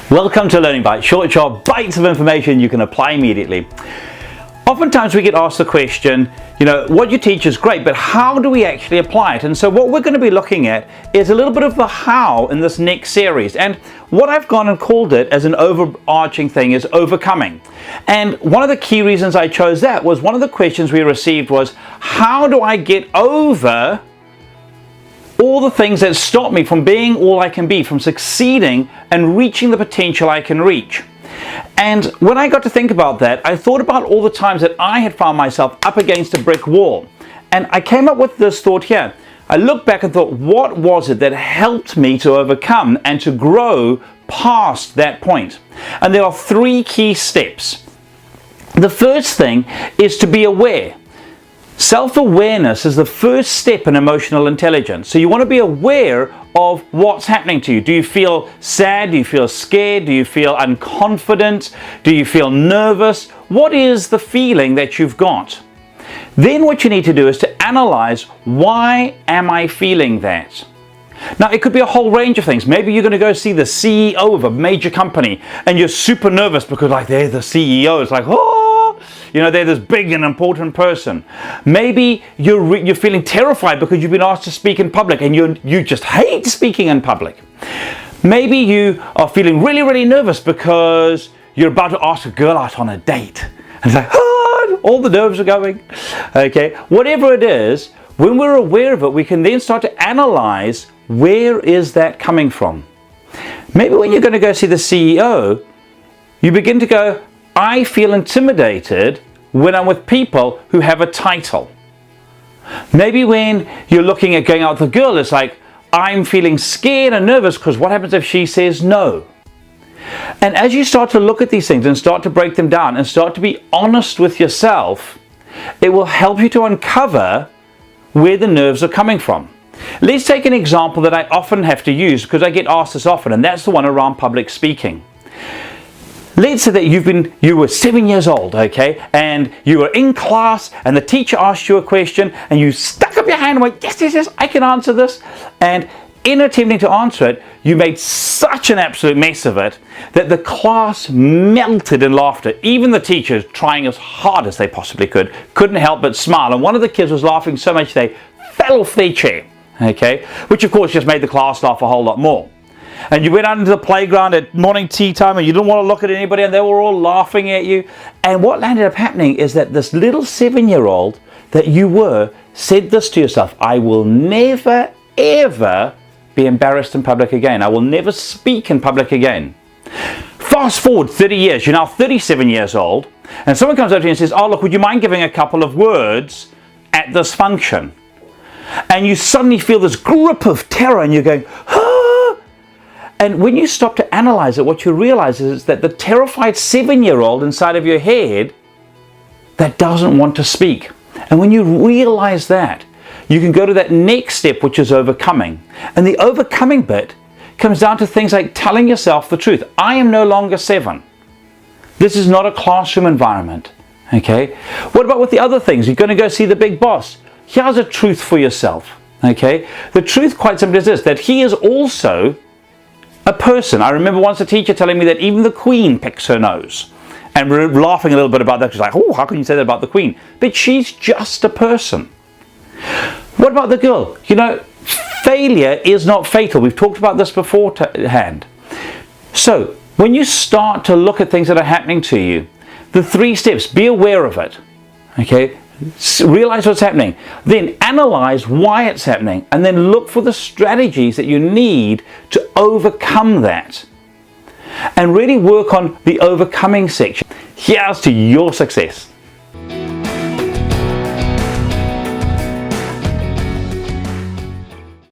Welcome to Learning Bites, short, sharp bites of information you can apply immediately. Oftentimes we get asked the question, what you teach is great, but how do we actually apply it? And so what we're going to be looking at is a little bit of the how in this next series. And what I've gone and called it as an overarching thing is overcoming. And one of the key reasons I chose that was one of the questions we received was, how do I get over all the things that stop me from being all I can be, from succeeding and reaching the potential I can reach? And when I got to think about that, I thought about all the times that I had found myself up against a brick wall. And I came up with this thought here. I looked back and thought, what was it that helped me to overcome and to grow past that point? And there are three key steps. The first thing is to be aware. Self-awareness is the first step in emotional intelligence. So you want to be aware of what's happening to you. Do you feel sad? Do you feel scared? Do you feel unconfident? Do you feel nervous? What is the feeling that you've got? Then what you need to do is to analyze, why am I feeling that? Now, it could be a whole range of things. Maybe you're going to go see the CEO of a major company and you're super nervous because they're the CEO. It's like, they're this big and important person. Maybe you're feeling terrified because you've been asked to speak in public and you just hate speaking in public. Maybe you are feeling really, really nervous because you're about to ask a girl out on a date. And it's like, all the nerves are going. Okay, whatever it is, when we're aware of it, we can then start to analyze, where is that coming from? Maybe when you're going to go see the CEO, you begin to go, I feel intimidated when I'm with people who have a title. Maybe when you're looking at going out with a girl, it's like, I'm feeling scared and nervous because what happens if she says no? And as you start to look at these things and start to break them down and start to be honest with yourself, it will help you to uncover where the nerves are coming from. Let's take an example that I often have to use because I get asked this often, and that's the one around public speaking. Let's say that you were 7 years old, okay, and you were in class and the teacher asked you a question and you stuck up your hand and went, yes, I can answer this. And in attempting to answer it, you made such an absolute mess of it that the class melted in laughter. Even the teachers, trying as hard as they possibly could, couldn't help but smile. And one of the kids was laughing so much they fell off their chair, okay, which of course just made the class laugh a whole lot more. And you went out into the playground at morning tea time and you didn't want to look at anybody and they were all laughing at you. And what ended up happening is that this little 7-year-old that you were said this to yourself: I will never, ever be embarrassed in public again. I will never speak in public again. Fast forward 30 years, you're now 37 years old, and someone comes up to you and says, oh, look, would you mind giving a couple of words at this function? And you suddenly feel this grip of terror and you're going, And when you stop to analyze it, what you realize is that the terrified 7-year-old inside of your head that doesn't want to speak. And when you realize that, you can go to that next step, which is overcoming. And the overcoming bit comes down to things like telling yourself the truth. I am no longer 7. This is not a classroom environment. Okay? What about with the other things? You're going to go see the big boss. Here's a truth for yourself. Okay? The truth quite simply is this, that he is also a person. I remember once a teacher telling me that even the Queen picks her nose. And we're laughing a little bit about that. She's like, oh, how can you say that about the Queen? But she's just a person. What about the girl? Failure is not fatal. We've talked about this beforehand. So, when you start to look at things that are happening to you, the 3 steps, be aware of it. Okay? Realize what's happening, then analyze why it's happening, and then look for the strategies that you need to overcome that, and really work on the overcoming section. Here's to your success.